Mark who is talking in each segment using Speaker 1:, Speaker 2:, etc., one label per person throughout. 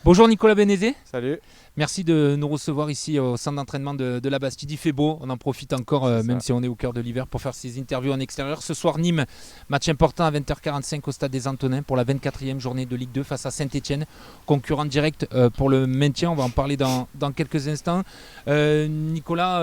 Speaker 1: Bonjour Nicolas Bénézé,
Speaker 2: Salut,
Speaker 1: merci de nous recevoir ici au centre d'entraînement de la Bastide. Il fait beau, on en profite encore,
Speaker 2: c'est
Speaker 1: même
Speaker 2: ça.
Speaker 1: si on est au cœur de l'hiver, pour faire ces interviews en extérieur. Ce soir, Nîmes, match important à 20h45 au stade des Antonins pour la 24e journée de Ligue 2 face à Saint-Etienne, concurrent direct pour le maintien. On va en parler dans quelques instants. Nicolas,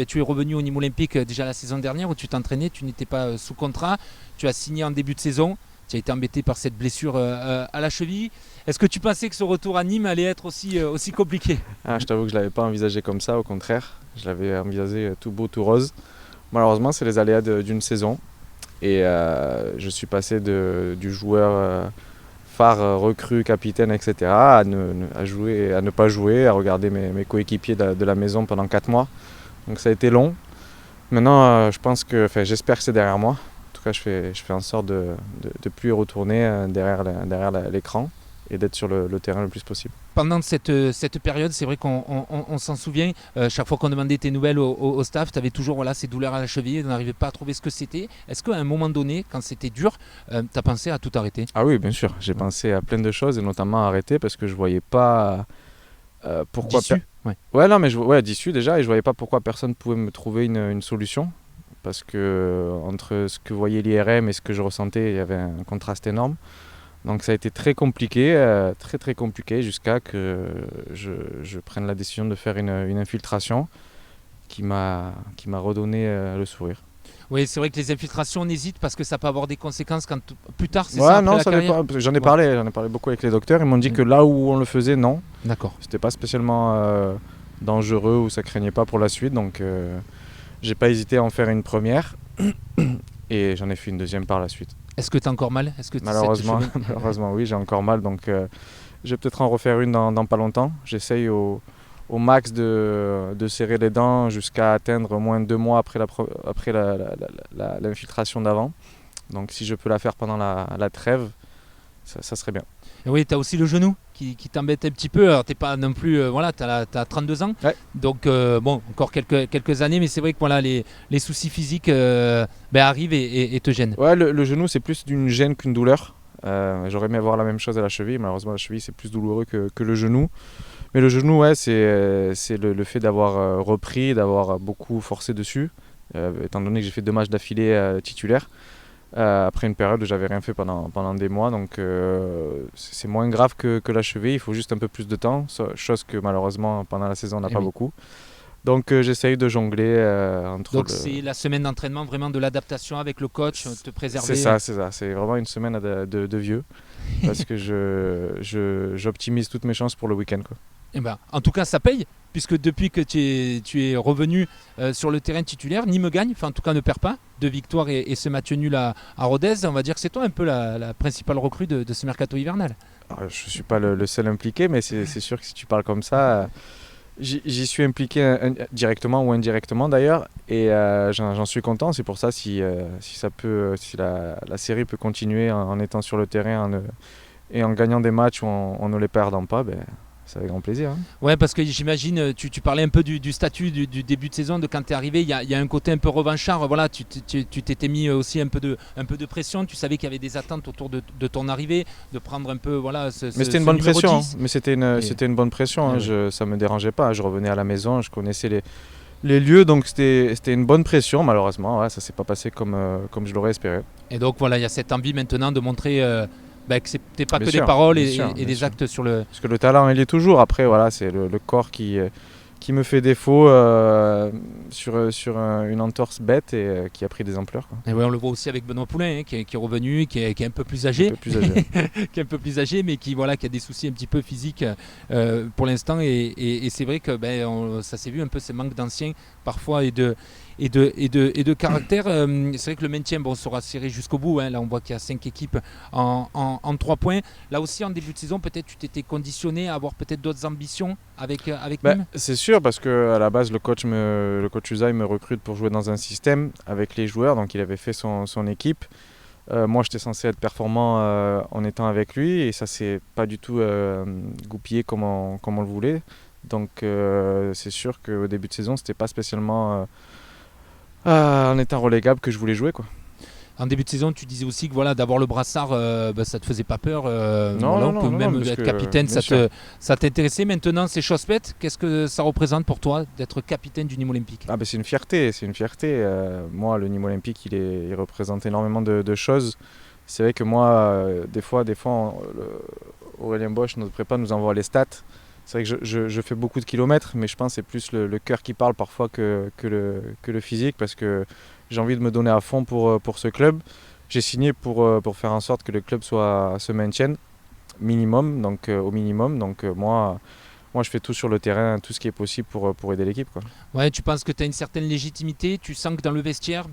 Speaker 1: tu es revenu au Nîmes Olympique déjà la saison dernière où tu t'entraînais, tu n'étais pas sous contrat, tu as signé en début de saison. Tu as été embêté par cette blessure à la cheville. Est-ce que tu pensais que ce retour à Nîmes allait être aussi compliqué?
Speaker 2: Je t'avoue que je ne l'avais pas envisagé comme ça, au contraire. Je l'avais envisagé tout beau, tout rose. Malheureusement, c'est les aléas d'une saison. Et je suis passé du joueur phare, recrue, capitaine, etc. à jouer, à ne pas jouer, à regarder mes coéquipiers de la maison pendant 4 mois. Donc ça a été long. Maintenant, j'espère que c'est derrière moi. En tout cas, je fais en sorte de plus y retourner derrière l'écran et d'être sur le terrain le plus possible.
Speaker 1: Pendant cette période, c'est vrai qu'on s'en souvient, chaque fois qu'on demandait tes nouvelles au staff, tu avais toujours ces douleurs à la cheville, on n'arrivait pas à trouver ce que c'était. Est-ce qu'à un moment donné, quand c'était dur, tu as pensé à tout arrêter?
Speaker 2: Ah oui, bien sûr, j'ai pensé à plein de choses et notamment à arrêter parce que je voyais pas pourquoi...
Speaker 1: D'issue? Ouais.
Speaker 2: Ouais, non, mais d'issue déjà, et je voyais pas pourquoi personne pouvait me trouver une solution. Parce que entre ce que voyait l'IRM et ce que je ressentais, il y avait un contraste énorme. Donc ça a été très compliqué, très très compliqué, jusqu'à que je prenne la décision de faire une infiltration qui m'a redonné le sourire.
Speaker 1: Oui, c'est vrai que les infiltrations, on hésite parce que ça peut avoir des conséquences quand plus tard, c'est ça,
Speaker 2: Ouais,
Speaker 1: après
Speaker 2: non,
Speaker 1: la
Speaker 2: ça
Speaker 1: carrière?
Speaker 2: dépend. Parce que J'en ai
Speaker 1: Ouais.
Speaker 2: parlé beaucoup avec les docteurs. Ils m'ont dit que là où on le faisait, non.
Speaker 1: D'accord.
Speaker 2: C'était pas spécialement dangereux ou ça craignait pas pour la suite. Donc j'ai pas hésité à en faire une première. Et j'en ai fait une deuxième par la suite.
Speaker 1: Est-ce que tu as encore mal? Est-ce que
Speaker 2: Malheureusement, malheureusement oui, j'ai encore mal. Donc je vais peut-être en refaire une dans pas longtemps. J'essaye au max de serrer les dents jusqu'à atteindre au moins 2 mois après l'infiltration d'avant. Donc si je peux la faire pendant la trêve, ça serait bien.
Speaker 1: Et oui, tu as aussi le genou qui t'embête un petit peu. Alors, tu n'es pas non plus. Tu as 32 ans.
Speaker 2: Ouais.
Speaker 1: Donc, encore quelques années. Mais c'est vrai que les soucis physiques arrivent et te gênent.
Speaker 2: Ouais, le genou, c'est plus d'une gêne qu'une douleur. J'aurais aimé avoir la même chose à la cheville. Malheureusement, la cheville, c'est plus douloureux que le genou. Mais le genou, ouais, c'est le fait d'avoir repris, d'avoir beaucoup forcé dessus. Étant donné que j'ai fait 2 matchs d'affilée titulaires. Après une période où j'avais rien fait pendant des mois, donc c'est moins grave que la cheville, il faut juste un peu plus de temps, chose que malheureusement pendant la saison on n'a pas beaucoup. Donc j'essaye de jongler entre...
Speaker 1: Donc c'est la semaine d'entraînement, vraiment de l'adaptation avec le coach, te préserver.
Speaker 2: C'est ça, c'est vraiment une semaine de vieux, parce que j'optimise toutes mes chances pour le week-end, quoi.
Speaker 1: En tout cas, ça paye, puisque depuis que tu es revenu sur le terrain titulaire, Nîmes gagne, enfin en tout cas ne perd pas, 2 victoires et ce match nul à Rodez. On va dire que c'est toi un peu la principale recrue de ce mercato hivernal.
Speaker 2: Alors, je ne suis pas le seul impliqué, mais c'est sûr que si tu parles comme ça, j'y suis impliqué directement ou indirectement d'ailleurs, et j'en suis content. C'est pour ça si la série peut continuer en étant sur le terrain et en gagnant des matchs ou en ne les perdant pas, c'est avec grand plaisir. Hein.
Speaker 1: Ouais, parce que j'imagine, tu parlais un peu du statut du début de saison, de quand tu es arrivé, il y a un côté un peu revanchard. Voilà, tu t'étais mis aussi un peu de pression, tu savais qu'il y avait des attentes autour de ton arrivée, de prendre un peu
Speaker 2: mais c'était une bonne pression, hein. Mais c'était une bonne pression, ça me dérangeait pas. Je revenais à la maison, je connaissais les lieux, donc c'était une bonne pression. Malheureusement, ça s'est pas passé comme je l'aurais espéré.
Speaker 1: Et donc voilà, il y a cette envie maintenant de montrer... que c'était pas
Speaker 2: bien
Speaker 1: que
Speaker 2: sûr,
Speaker 1: des paroles
Speaker 2: bien
Speaker 1: et des
Speaker 2: sûr.
Speaker 1: actes sur le...
Speaker 2: Parce que le talent, il est toujours. Après, voilà, c'est le corps qui me fait défaut sur une entorse bête et qui a pris des ampleurs, quoi.
Speaker 1: Et ouais, on le voit aussi avec Benoît Poulain, qui est revenu, qui est un peu plus âgé,
Speaker 2: Un peu plus âgé.
Speaker 1: qui est un peu plus âgé, mais qui a des soucis un petit peu physiques pour l'instant. Et c'est vrai que ça s'est vu un peu ces manques d'anciens parfois et de caractère. C'est vrai que le maintien sera serré jusqu'au bout. Hein. Là, on voit qu'il y a 5 équipes en 3 points. Là aussi, en début de saison, peut-être tu t'étais conditionné à avoir peut-être d'autres ambitions avec Nîmes.
Speaker 2: C'est sûr, parce qu'à la base, le coach Usaï me recrute pour jouer dans un système avec les joueurs. Donc, il avait fait son équipe. Moi, j'étais censé être performant en étant avec lui. Et ça s'est pas du tout goupillé comme on le voulait. Donc, c'est sûr qu'au début de saison, c'était pas spécialement... en étant relégable que je voulais jouer, quoi.
Speaker 1: En début de saison, tu disais aussi que voilà, d'avoir le brassard, ça te faisait pas peur.
Speaker 2: Non,
Speaker 1: que même
Speaker 2: parce
Speaker 1: être
Speaker 2: que,
Speaker 1: capitaine,
Speaker 2: bien sûr.
Speaker 1: ça t'intéressait. Maintenant, c'est chose faite. Qu'est-ce que ça représente pour toi d'être capitaine du Nîmes Olympique?
Speaker 2: Ah ben c'est une fierté, c'est une fierté. Moi, le Nîmes Olympique, il représente énormément de choses. C'est vrai que moi, des fois, Aurélien Bosch, notre prépa, nous envoie les stats. C'est vrai que je fais beaucoup de kilomètres, mais je pense que c'est plus le cœur qui parle parfois que le physique, parce que j'ai envie de me donner à fond pour ce club. J'ai signé pour faire en sorte que le club se maintienne minimum, donc au minimum. Donc moi, je fais tout sur le terrain, tout ce qui est possible pour aider l'équipe, quoi.
Speaker 1: Ouais, tu penses que tu as une certaine légitimité. Tu sens que dans le vestiaire,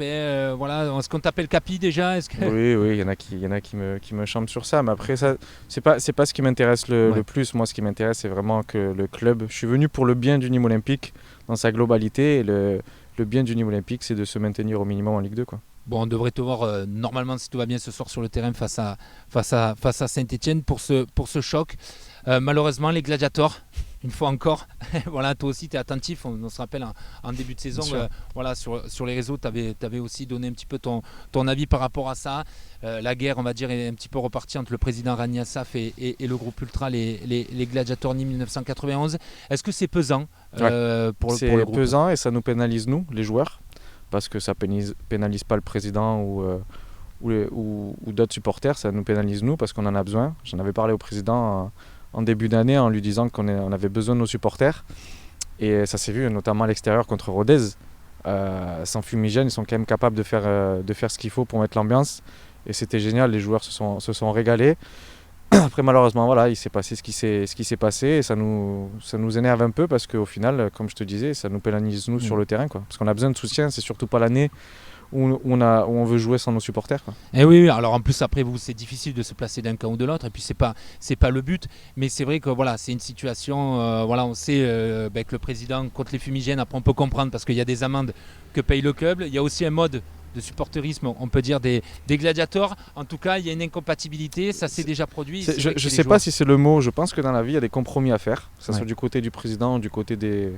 Speaker 1: voilà, est-ce qu'on t'appelle Capi déjà? Est-ce que...
Speaker 2: Oui, il y en a qui me chantent sur ça, mais après ça, c'est pas ce qui m'intéresse le plus. Moi, ce qui m'intéresse, c'est vraiment que le club. Je suis venu pour le bien du Nîmes Olympique dans sa globalité, et le bien du Nîmes Olympique, c'est de se maintenir au minimum en Ligue 2, quoi.
Speaker 1: Bon, on devrait te voir normalement, si tout va bien, ce soir sur le terrain face à Saint-Etienne pour ce choc. Malheureusement, les Gladiators, une fois encore, voilà, toi aussi tu es attentif. On se rappelle en début de saison, voilà, sur les réseaux, tu avais aussi donné un petit peu ton avis par rapport à ça. La guerre, on va dire, est un petit peu repartie entre le président Rani Assaf et le groupe Ultra, les Gladiators Nîmes 1991. Est-ce que c'est pesant pour le groupe?
Speaker 2: C'est pesant, et ça nous pénalise, nous, les joueurs, parce que ça pénalise pas le président ou d'autres supporters, ça nous pénalise nous parce qu'on en a besoin. J'en avais parlé au président en début d'année en lui disant qu'on avait besoin de nos supporters, et ça s'est vu notamment à l'extérieur contre Rodez. Sans fumigène, ils sont quand même capables de faire ce qu'il faut pour mettre l'ambiance, et c'était génial, les joueurs se sont régalés. Après, malheureusement, voilà, il s'est passé ce qui s'est passé, et ça nous énerve un peu, parce qu'au final, comme je te disais, ça nous pénalise nous sur le terrain, quoi. Parce qu'on a besoin de soutien, c'est surtout pas l'année où on veut jouer sans nos supporters, quoi.
Speaker 1: Et oui, alors en plus après vous, c'est difficile de se placer d'un camp ou de l'autre, et puis c'est pas le but, mais c'est vrai que voilà, c'est une situation, voilà, on sait que le président contre les fumigènes, après on peut comprendre parce qu'il y a des amendes que paye le club, il y a aussi un mode de supporterisme, on peut dire des gladiators. En tout cas, il y a une incompatibilité, ça s'est déjà produit.
Speaker 2: Je ne sais pas si c'est le mot, je pense que dans la vie, il y a des compromis à faire, que ce soit du côté du président ou du côté des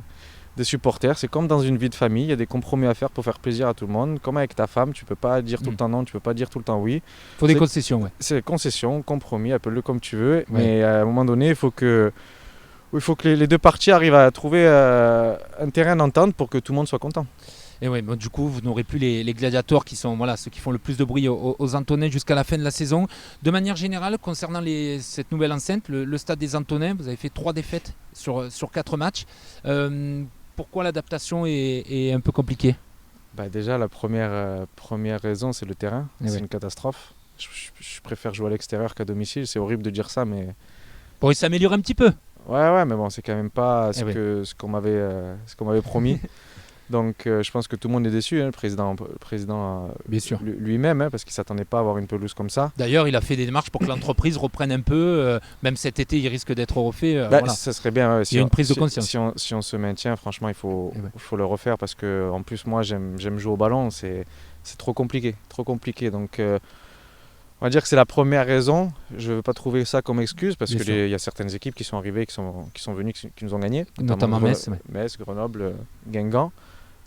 Speaker 2: supporters. C'est comme dans une vie de famille, il y a des compromis à faire pour faire plaisir à tout le monde. Comme avec ta femme, tu peux pas dire tout le temps non, tu peux pas dire tout le temps oui.
Speaker 1: Il faut des concessions, ouais.
Speaker 2: C'est concession, compromis, appelle-le comme tu veux, mais à un moment donné, il faut que les deux parties arrivent à trouver un terrain d'entente pour que tout le monde soit content.
Speaker 1: Et oui, bon, du coup, vous n'aurez plus les gladiators qui sont voilà, ceux qui font le plus de bruit aux Antonins jusqu'à la fin de la saison. De manière générale, concernant cette nouvelle enceinte, le stade des Antonins, vous avez fait 3 défaites sur 4 matchs. Pourquoi l'adaptation est un peu compliquée?
Speaker 2: Déjà, la première raison, c'est le terrain. C'est une catastrophe. Je préfère jouer à l'extérieur qu'à domicile. C'est horrible de dire ça, mais...
Speaker 1: Bon, il s'améliore un petit peu.
Speaker 2: Ouais, mais bon, c'est quand même pas ce qu'on m'avait promis. Donc je pense que tout le monde est déçu, hein, le président
Speaker 1: bien sûr,
Speaker 2: lui-même, hein, parce qu'il ne s'attendait pas à avoir une pelouse comme ça.
Speaker 1: D'ailleurs, il a fait des démarches pour que l'entreprise reprenne un peu, même cet été il risque d'être refait.
Speaker 2: Voilà. Ça serait bien,
Speaker 1: il y a une prise de conscience.
Speaker 2: Si on se maintient, franchement, il faut le refaire, parce que en plus moi j'aime jouer au ballon, c'est trop compliqué. Donc on va dire que c'est la première raison. Je ne veux pas trouver ça comme excuse, parce qu'il y a certaines équipes qui sont arrivées, qui sont venues, qui nous ont gagné,
Speaker 1: notamment
Speaker 2: Metz, Grenoble, Guingamp.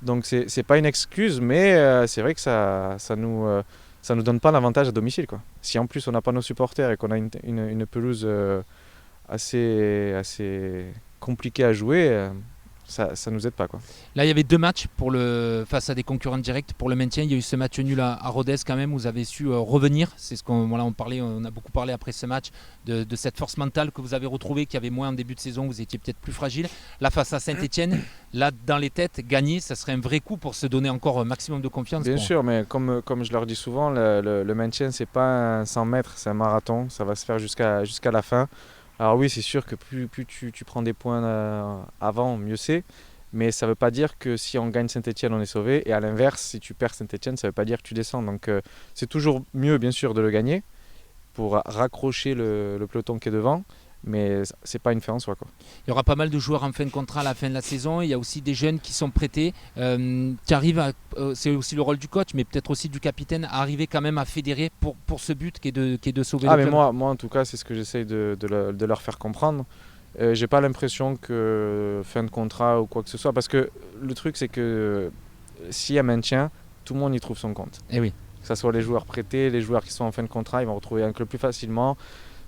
Speaker 2: Donc c'est pas une excuse, mais c'est vrai que ça nous donne pas l'avantage à domicile, quoi. Si en plus on n'a pas nos supporters et qu'on a une pelouse assez compliquée à jouer, ça nous aide pas, quoi.
Speaker 1: Là, il y avait 2 matchs face à des concurrents directs pour le maintien. Il y a eu ce match nul à Rodez quand même. Vous avez su revenir. C'est ce qu'on on a beaucoup parlé après ce match de cette force mentale que vous avez retrouvée, qui avait moins en début de saison. Vous étiez peut-être plus fragile. Là, face à Saint-Etienne, là dans les têtes, gagner, ça serait un vrai coup pour se donner encore un maximum de confiance.
Speaker 2: Bien sûr, mais comme je leur dis souvent, le maintien, c'est pas un 100 mètres, c'est un marathon. Ça va se faire jusqu'à la fin. Alors oui, c'est sûr que plus tu prends des points avant, mieux c'est. Mais ça ne veut pas dire que si on gagne Saint-Etienne, on est sauvé. Et à l'inverse, si tu perds Saint-Etienne, ça ne veut pas dire que tu descends. Donc c'est toujours mieux, bien sûr, de le gagner pour raccrocher le peloton qui est devant. Mais ce n'est pas une fin en soi, quoi.
Speaker 1: Il y aura pas mal de joueurs en fin de contrat à la fin de la saison. Il y a aussi des jeunes qui sont prêtés, qui arrivent c'est aussi le rôle du coach, mais peut-être aussi du capitaine, à arriver quand même à fédérer pour ce but qui est de sauver le club.
Speaker 2: Mais moi, en tout cas, c'est ce que j'essaye de leur faire comprendre. J'ai pas l'impression que fin de contrat ou quoi que ce soit, parce que le truc, c'est que s'il y a maintien, tout le monde y trouve son compte.
Speaker 1: Et oui.
Speaker 2: que ce soit les joueurs prêtés, les joueurs qui sont en fin de contrat, ils vont retrouver un club plus facilement.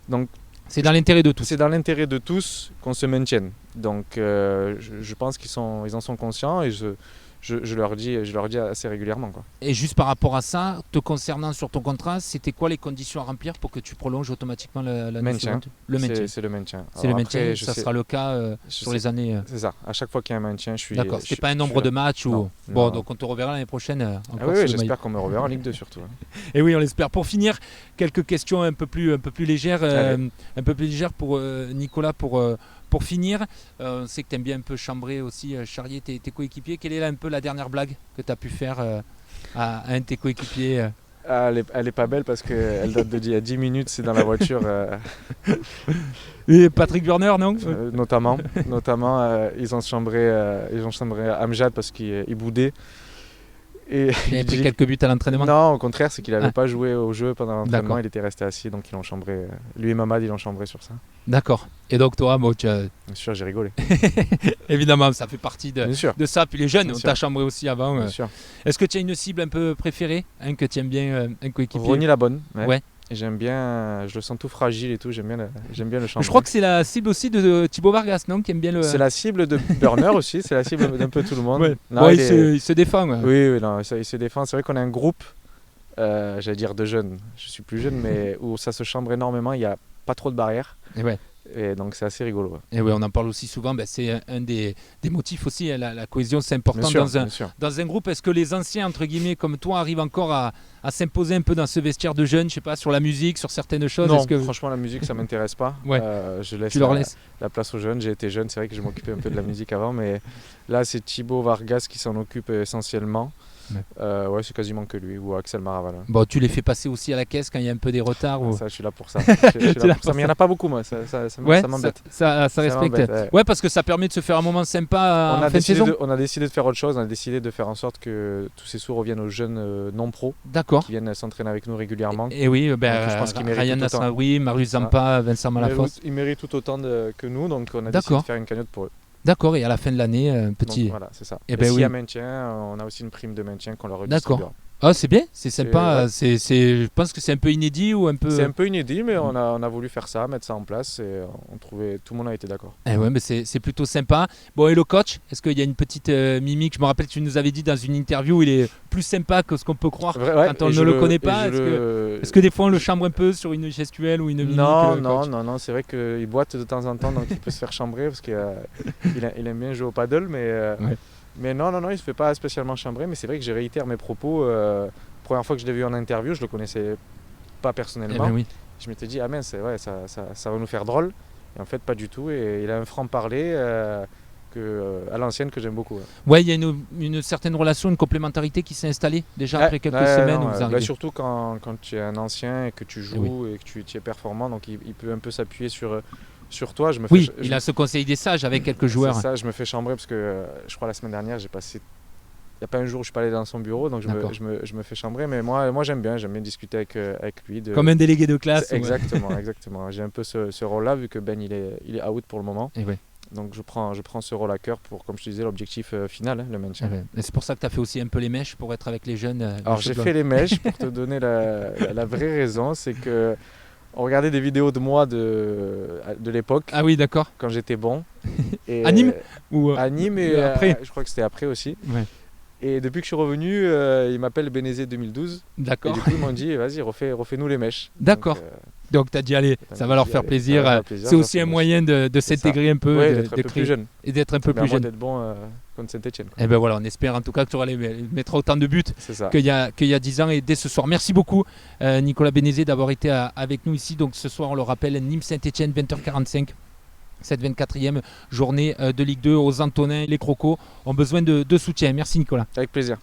Speaker 2: Donc
Speaker 1: C'est dans l'intérêt de tous.
Speaker 2: c'est dans l'intérêt de tous qu'on se maintienne. Donc je pense qu'ils en sont conscients et je leur dis assez régulièrement, quoi.
Speaker 1: Et juste par rapport à ça, te concernant sur ton contrat, c'était quoi les conditions à remplir pour que tu prolonges automatiquement l'année
Speaker 2: Maintien.
Speaker 1: suivante? Le maintien.
Speaker 2: C'est le maintien.
Speaker 1: C'est le
Speaker 2: Alors
Speaker 1: maintien,
Speaker 2: après,
Speaker 1: ça sera le cas sur les années.
Speaker 2: C'est ça. À chaque fois qu'il y a un maintien, je suis.
Speaker 1: D'accord,
Speaker 2: je
Speaker 1: c'est
Speaker 2: suis-
Speaker 1: pas un
Speaker 2: je
Speaker 1: nombre
Speaker 2: suis
Speaker 1: de
Speaker 2: là.
Speaker 1: matchs ou.
Speaker 2: Non,
Speaker 1: Bon,
Speaker 2: non.
Speaker 1: donc on te reverra l'année prochaine.
Speaker 2: Ah
Speaker 1: Encore
Speaker 2: oui,
Speaker 1: sur
Speaker 2: oui,
Speaker 1: le maillot.
Speaker 2: j'espère qu'on me reverra en Ligue 2 surtout.
Speaker 1: Et oui, on l'espère. Pour finir, quelques questions un peu plus légères,
Speaker 2: Allez.
Speaker 1: pour Nicolas, pour finir. On sait que tu aimes bien un peu chambrer aussi, charrier tes coéquipiers. Quelle est là un peu la dernière blague que tu as pu faire à un de tes coéquipiers
Speaker 2: Ah, elle est pas belle parce qu'elle date d'il y a 10 minutes, c'est dans la voiture,
Speaker 1: Et Patrick Werner, non
Speaker 2: notamment. Ils ont chambré Amjad parce qu'il boudait. Et
Speaker 1: Il a
Speaker 2: il
Speaker 1: pris
Speaker 2: dit-
Speaker 1: quelques buts à l'entraînement.
Speaker 2: Non, au contraire, c'est qu'il n'avait
Speaker 1: Ah.
Speaker 2: pas joué au jeu pendant l'entraînement,
Speaker 1: D'accord.
Speaker 2: il était resté assis, donc ils l'ont chambré. Lui et Mamad, ils l'ont chambré sur ça.
Speaker 1: D'accord. Et donc toi, bon,
Speaker 2: Bien sûr, j'ai rigolé.
Speaker 1: évidemment, ça fait partie
Speaker 2: Bien sûr,
Speaker 1: de ça. Puis les jeunes,
Speaker 2: Bien
Speaker 1: on
Speaker 2: sûr.
Speaker 1: t'a chambré aussi avant.
Speaker 2: bien sûr.
Speaker 1: Est-ce que tu as une cible un peu préférée, que tu aimes bien, un coéquipier?
Speaker 2: Ronny la bonne.
Speaker 1: Ouais.
Speaker 2: Et j'aime bien, je le sens tout fragile et tout, j'aime bien le chambrer.
Speaker 1: Je crois que c'est la cible aussi de Thibaut Vargas, non? Qui aime bien le.
Speaker 2: C'est la cible de Burner aussi, c'est la cible d'un peu tout le monde.
Speaker 1: Ouais.
Speaker 2: Non,
Speaker 1: Ouais,
Speaker 2: il est-
Speaker 1: il se défend. Ouais.
Speaker 2: Oui, non, il se défend. C'est vrai qu'on a un groupe, j'allais dire de jeunes, je suis plus jeune, mais où ça se chambre énormément, il n'y a pas trop de barrières.
Speaker 1: Et ouais.
Speaker 2: Et donc c'est assez rigolo. Ouais.
Speaker 1: Et ouais, on en parle aussi souvent. C'est un des motifs aussi. La cohésion, c'est important
Speaker 2: Bien sûr,
Speaker 1: dans un,
Speaker 2: bien sûr.
Speaker 1: dans un groupe. Est-ce que les anciens, entre guillemets, comme toi, arrivent encore à s'imposer un peu dans ce vestiaire de jeunes, je sais pas, sur la musique, sur certaines choses?
Speaker 2: Non,
Speaker 1: Est-ce que
Speaker 2: franchement, la musique, ça m'intéresse pas.
Speaker 1: Ouais.
Speaker 2: Je laisse
Speaker 1: tu leur laisses?
Speaker 2: la place aux jeunes. J'ai été jeune, c'est vrai que je m'occupais un peu de la musique avant, mais là, c'est Thibaut Vargas qui s'en occupe essentiellement. Ouais, c'est quasiment que lui, ou Axel Maravala.
Speaker 1: Bon, tu les fais passer aussi à la caisse quand il y a un peu des retards ou...
Speaker 2: Ça, je suis là pour ça. Je suis
Speaker 1: Tu
Speaker 2: là
Speaker 1: l'as
Speaker 2: pour ça. Mais il n'y en a pas beaucoup, moi. Ça
Speaker 1: Ouais,
Speaker 2: m'embête.
Speaker 1: ça respecte.
Speaker 2: m'embête, ouais.
Speaker 1: Ouais, parce que ça permet de se faire un moment sympa en fin de saison.
Speaker 2: On a décidé de faire autre chose. On a décidé de faire en sorte que tous ces sous reviennent aux jeunes non-pro
Speaker 1: D'accord.
Speaker 2: qui viennent s'entraîner avec nous régulièrement.
Speaker 1: Et oui,
Speaker 2: Donc, je pense qu'ils méritent
Speaker 1: Ryan
Speaker 2: tout autant.
Speaker 1: Nasraoui, Marius Zampa, Vincent Malafosse.
Speaker 2: Ils méritent tout autant que nous, donc on a décidé
Speaker 1: D'accord.
Speaker 2: de faire une cagnotte pour eux.
Speaker 1: D'accord, et à la fin de l'année, un
Speaker 2: Donc,
Speaker 1: petit.
Speaker 2: voilà, c'est ça.
Speaker 1: Eh
Speaker 2: Et
Speaker 1: ben
Speaker 2: s'il
Speaker 1: oui.
Speaker 2: y a maintien, on a aussi une prime de maintien qu'on leur
Speaker 1: D'accord.
Speaker 2: redistribuera.
Speaker 1: Ah, c'est bien, c'est sympa.
Speaker 2: ouais.
Speaker 1: Je pense que c'est un peu inédit ou un peu.
Speaker 2: C'est un peu inédit, mais on a voulu faire ça, mettre ça en place et tout le monde a été d'accord.
Speaker 1: Eh ouais, mais c'est plutôt sympa. Bon, et le coach, est-ce qu'il y a une petite mimique? Je me rappelle que tu nous avais dit dans une interview, il est plus sympa que ce qu'on peut croire quand on ne le connaît pas. Est-ce que des fois on le chambre un peu sur une gestuelle ou une mimique?
Speaker 2: Non,
Speaker 1: le
Speaker 2: non,
Speaker 1: coach
Speaker 2: non, c'est vrai qu'il boite de temps en temps, donc il peut se faire chambrer parce qu'il il aime bien jouer au paddle,
Speaker 1: Ouais.
Speaker 2: mais non, il se fait pas spécialement chambrer, mais c'est vrai que je réitère mes propos. Première fois que je l'ai vu en interview, je le connaissais pas
Speaker 1: Eh
Speaker 2: personnellement.
Speaker 1: ben oui.
Speaker 2: Je m'étais dit, ah mince, ouais, ça va nous faire drôle. Et en fait, pas du tout. Et il a un franc-parler à l'ancienne que j'aime beaucoup. Ouais.
Speaker 1: Ouais, il y a une certaine relation, une complémentarité qui s'est installée déjà après quelques semaines où vous arrivez.
Speaker 2: Surtout quand tu es un ancien et que tu joues et que tu es performant, donc il peut un peu s'appuyer sur toi.
Speaker 1: Oui, il a ce conseil des sages avec quelques joueurs.
Speaker 2: C'est ça, je me fais chambrer parce que je crois la semaine dernière, j'ai passé. Il n'y a pas un jour où je suis pas allé dans son bureau, donc je me fais chambrer. Mais moi j'aime bien discuter avec lui.
Speaker 1: Comme un délégué de classe.
Speaker 2: Exactement. J'ai un peu ce rôle-là, vu que Ben il est out pour le moment.
Speaker 1: Et ouais.
Speaker 2: Donc je prends ce rôle à cœur pour, comme je te disais, l'objectif final, le maintien.
Speaker 1: Ouais. Et c'est pour ça que tu as fait aussi un peu les mèches pour être avec les jeunes.
Speaker 2: Alors j'ai fait les mèches pour te donner la vraie raison, c'est que on regardait des vidéos de moi de l'époque,
Speaker 1: Ah oui, d'accord.
Speaker 2: quand j'étais bon. Et,
Speaker 1: À Nîmes ou
Speaker 2: à Nîmes et
Speaker 1: après.
Speaker 2: je crois que c'était après aussi.
Speaker 1: Ouais.
Speaker 2: Et depuis que je suis revenu, ils m'appellent Bénézé 2012. Et
Speaker 1: D'accord.
Speaker 2: du coup ils m'ont dit vas-y refais-nous les mèches.
Speaker 1: D'accord. Donc tu as dit allez, ça va leur faire plaisir. C'est aussi un moyen de s'intégrer un peu,
Speaker 2: d'être un peu plus jeune.
Speaker 1: et d'être un peu
Speaker 2: Mais à
Speaker 1: plus
Speaker 2: moi
Speaker 1: jeune.
Speaker 2: d'être bon contre Saint-Etienne.
Speaker 1: Et ben voilà, on espère en tout cas que tu auras mettra autant de buts
Speaker 2: C'est ça.
Speaker 1: qu'il y a 10 ans et dès ce soir. Merci beaucoup Nicolas Bénézé d'avoir été avec nous ici. Donc ce soir, on le rappelle, Nîmes-Saint-Etienne, 20h45. Cette 24e journée de Ligue 2 aux Antonins. Les Crocos ont besoin de soutien. Merci Nicolas.
Speaker 2: Avec plaisir.